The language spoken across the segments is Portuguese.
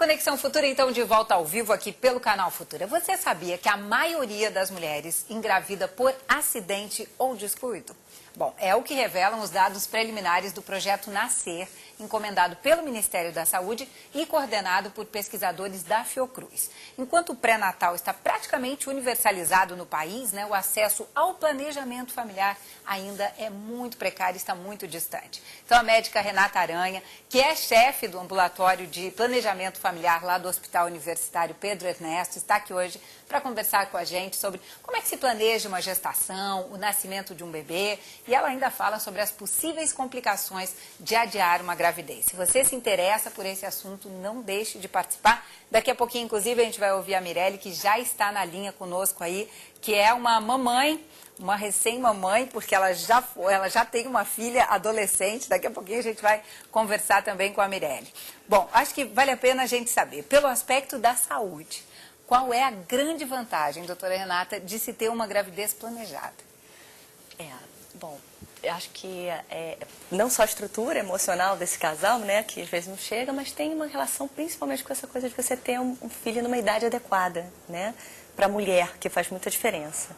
Conexão Futura, então, de volta ao vivo aqui pelo canal Futura. Você sabia que a maioria das mulheres engravida por acidente ou descuido? Bom, é o que revelam os dados preliminares do projeto Nascer, encomendado pelo Ministério da Saúde e coordenado por pesquisadores da Fiocruz. Enquanto o pré-natal está praticamente universalizado no país, o acesso ao planejamento familiar ainda é muito precário e está muito distante. Então, a médica Renata Aranha, que é chefe do ambulatório de planejamento familiar lá do Hospital Universitário Pedro Ernesto, está aqui hoje para conversar com a gente sobre como é que se planeja uma gestação, o nascimento de um bebê, e ela ainda fala sobre as possíveis complicações de adiar uma gravidez. Se você se interessa por esse assunto, não deixe de participar. Daqui a pouquinho, inclusive, a gente vai ouvir a Mirelle, que já está na linha conosco aí, que é uma mamãe, uma recém-mamãe, porque ela já tem uma filha adolescente. Daqui a pouquinho a gente vai conversar também com a Mirelle. Bom, acho que vale a pena a gente saber, pelo aspecto da saúde, qual é a grande vantagem, doutora Renata, de se ter uma gravidez planejada? Bom, eu acho que não só a estrutura emocional desse casal, que às vezes não chega, mas tem uma relação principalmente com essa coisa de você ter um filho numa idade adequada, para a mulher, que faz muita diferença.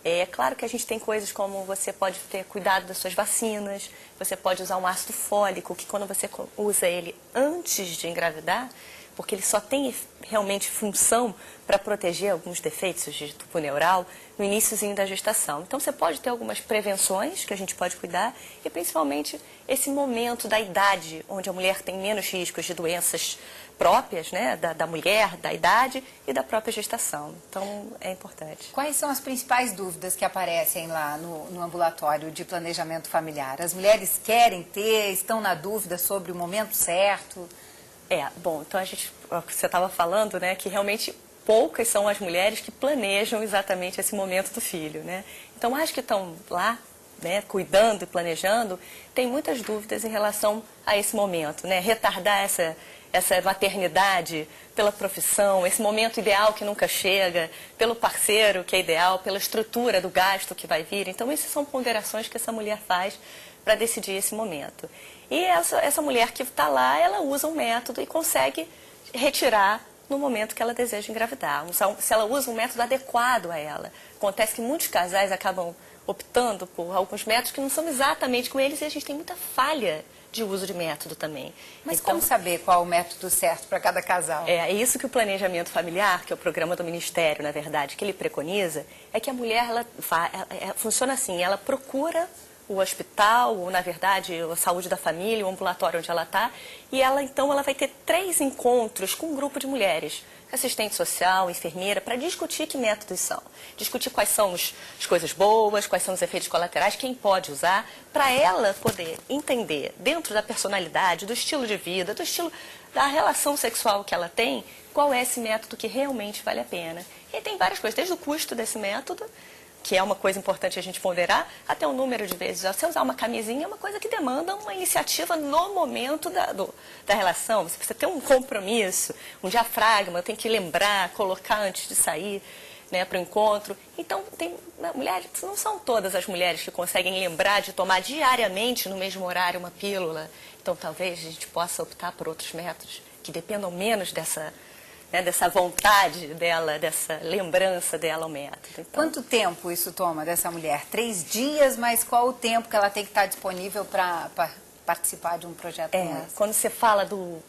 É claro que a gente tem coisas como você pode ter cuidado das suas vacinas, você pode usar um ácido fólico, que quando você usa ele antes de engravidar, porque ele só tem realmente função para proteger alguns defeitos de tubo neural no iniciozinho da gestação. Então, você pode ter algumas prevenções que a gente pode cuidar e, principalmente, esse momento da idade, onde a mulher tem menos riscos de doenças próprias, da mulher, da idade e da própria gestação. Então, é importante. Quais são as principais dúvidas que aparecem lá no ambulatório de planejamento familiar? As mulheres querem ter, estão na dúvida sobre o momento certo? Bom, então você estava falando, que realmente poucas são as mulheres que planejam exatamente esse momento do filho, Então, as que estão lá, cuidando e planejando, tem muitas dúvidas em relação a esse momento, Retardar essa maternidade pela profissão, esse momento ideal que nunca chega, pelo parceiro que é ideal, pela estrutura do gasto que vai vir. Então, essas são ponderações que essa mulher faz para decidir esse momento. E essa mulher que está lá, ela usa um método e consegue retirar no momento que ela deseja engravidar. Se ela usa um método adequado a ela. Acontece que muitos casais acabam optando por alguns métodos que não são exatamente com eles e a gente tem muita falha de uso de método também. Mas então, como saber qual o método certo para cada casal? É isso que o planejamento familiar, que é o programa do Ministério, na verdade, que ele preconiza, é que a mulher funciona assim, ela procura o hospital, ou na verdade a saúde da família, o ambulatório onde ela está, e então ela vai ter 3 encontros com um grupo de mulheres, assistente social, enfermeira, para discutir que métodos são. Discutir quais são as coisas boas, quais são os efeitos colaterais, quem pode usar, para ela poder entender, dentro da personalidade, do estilo de vida, do estilo da relação sexual que ela tem, qual é esse método que realmente vale a pena. E tem várias coisas, desde o custo desse método, que é uma coisa importante a gente ponderar, até o número de vezes. Você usar uma camisinha é uma coisa que demanda uma iniciativa no momento da relação. Você precisa ter um compromisso, um diafragma, tem que lembrar, colocar antes de sair para o encontro. Então, mulheres, não são todas as mulheres que conseguem lembrar de tomar diariamente, no mesmo horário, uma pílula. Então, talvez a gente possa optar por outros métodos que dependam menos dessa vontade dela, dessa lembrança dela ao método. Então, quanto tempo isso toma dessa mulher? 3 dias, mas qual o tempo que ela tem que estar disponível para participar de um projeto como esse? Quando você fala do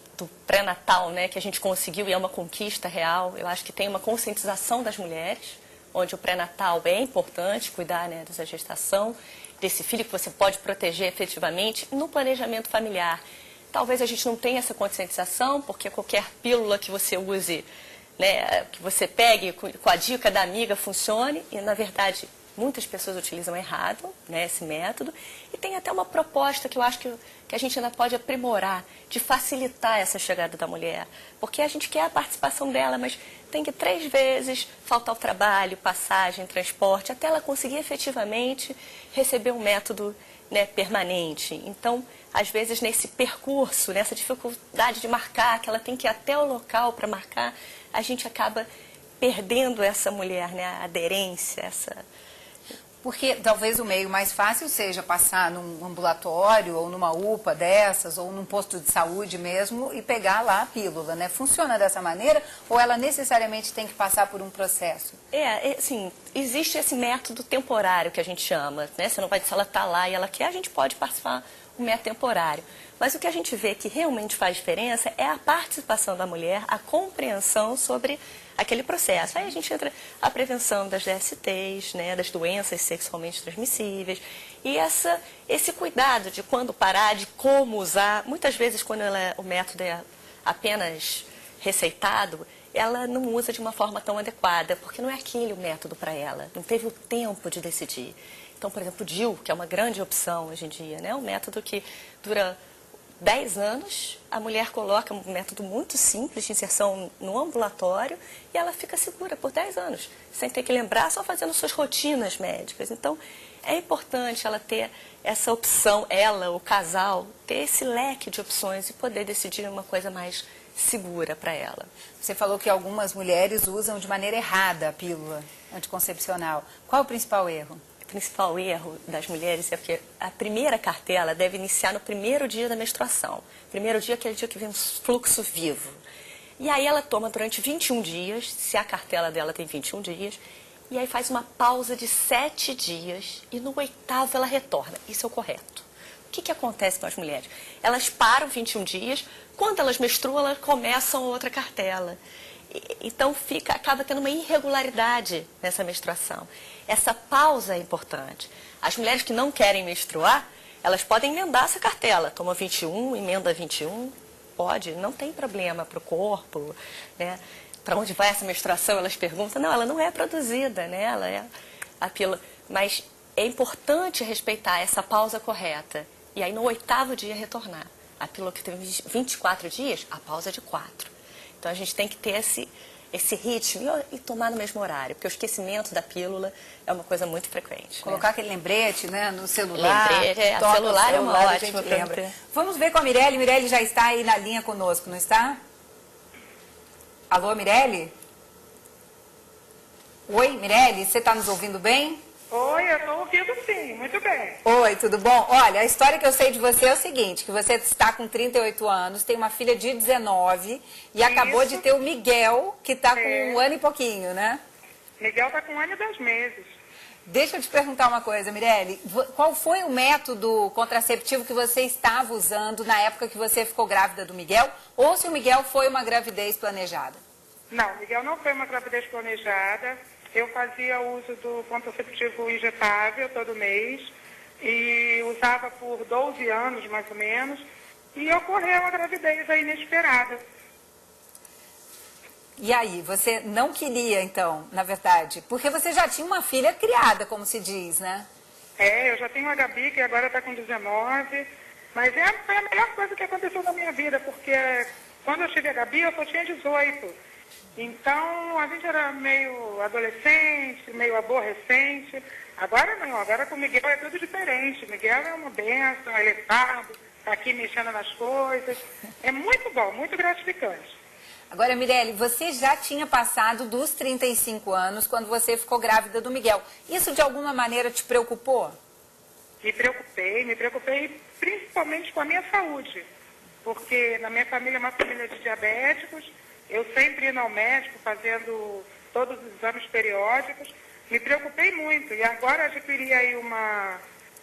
pré-natal, que a gente conseguiu e é uma conquista real, eu acho que tem uma conscientização das mulheres, onde o pré-natal é importante, cuidar dessa gestação, desse filho que você pode proteger efetivamente, no planejamento familiar. Talvez a gente não tenha essa conscientização, porque qualquer pílula que você use, que você pegue com a dica da amiga, funcione. E, na verdade, muitas pessoas utilizam errado esse método. E tem até uma proposta que eu acho que a gente ainda pode aprimorar, de facilitar essa chegada da mulher. Porque a gente quer a participação dela, mas tem que 3 vezes faltar ao trabalho, passagem, transporte, até ela conseguir efetivamente receber um método permanente. Então, às vezes, nesse percurso, nessa dificuldade de marcar, que ela tem que ir até o local para marcar, a gente acaba perdendo essa mulher, a aderência, Porque talvez o meio mais fácil seja passar num ambulatório ou numa UPA dessas, ou num posto de saúde mesmo e pegar lá a pílula, né? Funciona dessa maneira ou ela necessariamente tem que passar por um processo? Assim, existe esse método temporário que a gente chama, né? Você não vai, se ela está lá e ela quer, a gente pode participar um método temporário. Mas o que a gente vê que realmente faz diferença é a participação da mulher, a compreensão sobre aquele processo. Aí a gente entra a prevenção das DSTs, né, das doenças sexualmente transmissíveis, e esse cuidado de quando parar, de como usar. Muitas vezes, quando o método é apenas receitado, ela não usa de uma forma tão adequada, porque não é aquele o método para ela, não teve o tempo de decidir. Então, por exemplo, o DIU, que é uma grande opção hoje em dia, né, um método que dura 10 anos, a mulher coloca um método muito simples de inserção no ambulatório e ela fica segura por 10 anos, sem ter que lembrar, só fazendo suas rotinas médicas. Então, é importante ela ter essa opção, ela, o casal, ter esse leque de opções e poder decidir uma coisa mais segura para ela. Você falou que algumas mulheres usam de maneira errada a pílula anticoncepcional. Qual é o principal erro? O principal erro das mulheres é porque a primeira cartela deve iniciar no primeiro dia da menstruação. Primeiro dia é aquele dia que vem um fluxo vivo. E aí ela toma durante 21 dias, se a cartela dela tem 21 dias, e aí faz uma pausa de 7 dias e no 8º ela retorna. Isso é o correto. O que acontece com as mulheres? Elas param 21 dias, quando elas menstruam, elas começam outra cartela. Então acaba tendo uma irregularidade nessa menstruação. Essa pausa é importante. As mulheres que não querem menstruar, elas podem emendar essa cartela. Toma 21, emenda 21, pode, não tem problema para o corpo, né? Para onde vai essa menstruação? Elas perguntam. Não, ela não é produzida, né? Ela é a pílula. Mas é importante respeitar essa pausa correta. E aí no 8º dia retornar. A pílula que tem 24 dias, a pausa é de 4. Então a gente tem que ter esse ritmo e tomar no mesmo horário, porque o esquecimento da pílula é uma coisa muito frequente. Colocar aquele lembrete, né, no celular. Lembrete, o celular é uma ótima. Lembra. Vamos ver com a Mirelle. Mirelle já está aí na linha conosco, não está? Alô, Mirelle? Oi, Mirelle, você está nos ouvindo bem? Oi, eu estou ouvindo sim, muito bem. Oi, tudo bom? Olha, a história que eu sei de você é o seguinte, que você está com 38 anos, tem uma filha de 19 e acabou de ter o Miguel, que está com 1 ano e pouquinho, né? Miguel está com 1 ano e 2 meses. Deixa eu te perguntar uma coisa, Mirelle. Qual foi o método contraceptivo que você estava usando na época que você ficou grávida do Miguel? Ou se o Miguel foi uma gravidez planejada? Não, o Miguel não foi uma gravidez planejada. Eu fazia uso do contraceptivo injetável todo mês e usava por 12 anos, mais ou menos, e ocorreu uma gravidez aí inesperada. E aí, você não queria, então, na verdade? Porque você já tinha uma filha criada, como se diz, né? Eu já tenho a Gabi, que agora está com 19, mas foi a melhor coisa que aconteceu na minha vida, porque quando eu tive a Gabi, eu só tinha 18. Então, a gente era meio adolescente, meio aborrecente. Agora não, agora com o Miguel é tudo diferente. O Miguel é uma bênção, ele é sábio, está aqui mexendo nas coisas. É muito bom, muito gratificante. Agora, Mirelle, você já tinha passado dos 35 anos quando você ficou grávida do Miguel. Isso, de alguma maneira, te preocupou? Me preocupei principalmente com a minha saúde. Porque na minha família é uma família de diabéticos. Eu sempre indo ao médico, fazendo todos os exames periódicos, me preocupei muito. E agora adquiri aí uma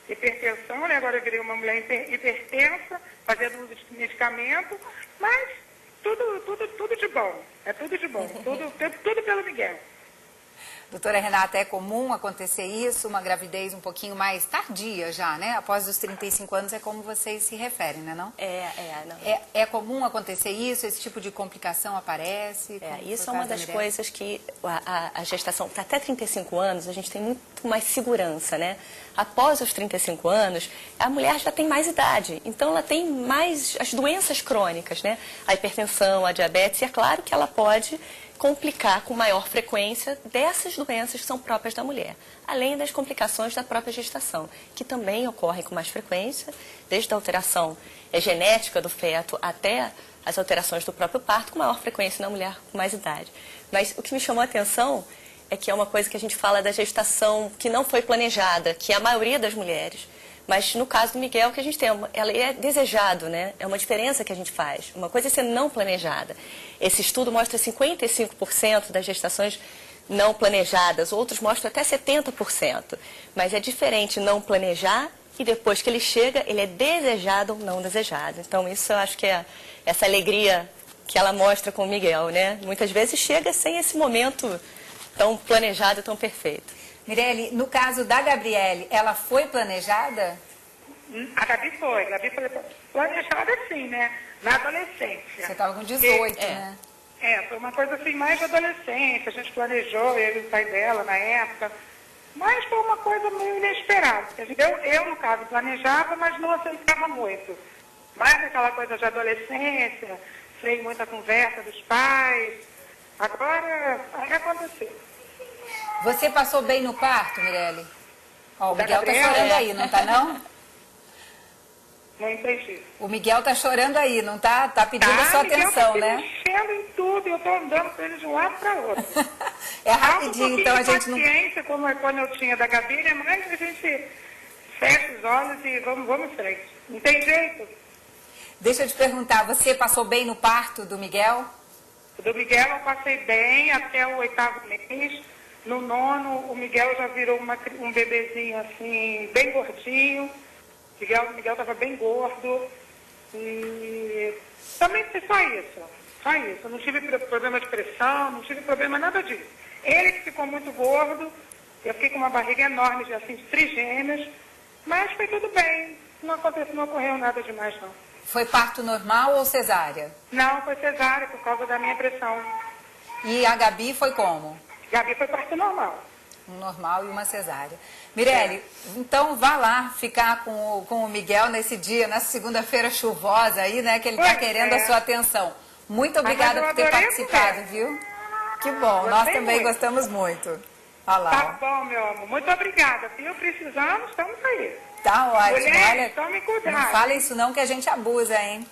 hipertensão, né? Agora eu virei uma mulher hipertensa, fazendo uso de medicamento, mas tudo de bom. É tudo de bom, tudo pelo Miguel. Doutora Renata, é comum acontecer isso, uma gravidez um pouquinho mais tardia já, né? Após os 35 anos é como vocês se referem, né, não? Não. É comum acontecer isso? Esse tipo de complicação aparece? Isso é uma das coisas que a gestação, até 35 anos, a gente tem muito mais segurança, né? Após os 35 anos, a mulher já tem mais idade, então ela tem mais as doenças crônicas, né? A hipertensão, a diabetes, e é claro que ela pode complicar com maior frequência dessas doenças que são próprias da mulher, além das complicações da própria gestação, que também ocorrem com mais frequência, desde a alteração genética do feto até as alterações do próprio parto, com maior frequência na mulher com mais idade. Mas o que me chamou a atenção é que é uma coisa que a gente fala da gestação que não foi planejada, que é a maioria das mulheres. Mas no caso do Miguel, que a gente tem, ela é desejado, né? É uma diferença que a gente faz. Uma coisa é ser não planejada. Esse estudo mostra 55% das gestações não planejadas, outros mostram até 70%. Mas é diferente não planejar e depois que ele chega, ele é desejado ou não desejado. Então isso eu acho que é essa alegria que ela mostra com o Miguel, né? Muitas vezes chega sem esse momento tão planejado, tão perfeito. Mirelle, no caso da Gabriele, ela foi planejada? A Gabi foi planejada assim, né? Na adolescência. Você estava com 18, né? Foi uma coisa assim, mais de adolescência. A gente planejou, eu e o pai dela na época. Mas foi uma coisa meio inesperada. Eu, no caso, planejava, mas não aceitava muito. Mais aquela coisa de adolescência, sem muita conversa dos pais. Agora, aí aconteceu. Você passou bem no parto, Mirelle? Ó, o Da Miguel tá Gabriela? chorando aí, não tá não? Não entendi. O Miguel tá chorando aí, não tá? Tá pedindo a sua atenção, né? Mexendo em tudo, eu tô andando com ele de um lado para outro. É rapidinho, então a gente não... paciência, como é quando eu tinha da Gabi, né? Mas a gente fecha os olhos e vamos em frente. Não tem jeito. Deixa eu te perguntar, você passou bem no parto do Miguel? Do Miguel eu passei bem até o 8º mês. No 9º, o Miguel já virou um bebezinho assim, bem gordinho. O Miguel estava bem gordo. E também foi só isso. Só isso. Eu não tive problema de pressão, não tive problema nada disso. Ele que ficou muito gordo. Eu fiquei com uma barriga enorme, assim, de trigêmeos. Mas foi tudo bem. Não ocorreu nada demais, não. Foi parto normal ou cesárea? Não, foi cesárea por causa da minha pressão. E a Gabi foi como? Gabi foi parto normal. Um normal e uma cesárea. Mirelle, então vá lá ficar com o Miguel nesse dia, nessa segunda-feira chuvosa aí, né? Que ele está querendo a sua atenção. Muito obrigada por ter participado, viu? Que bom, nós também gostamos muito. Olha lá. Tá bom, meu amor. Muito obrigada, viu? Precisamos, estamos aí. Tá ótimo. Mulheres, Olha, tomem cuidado. não fala isso não que a gente abusa, hein?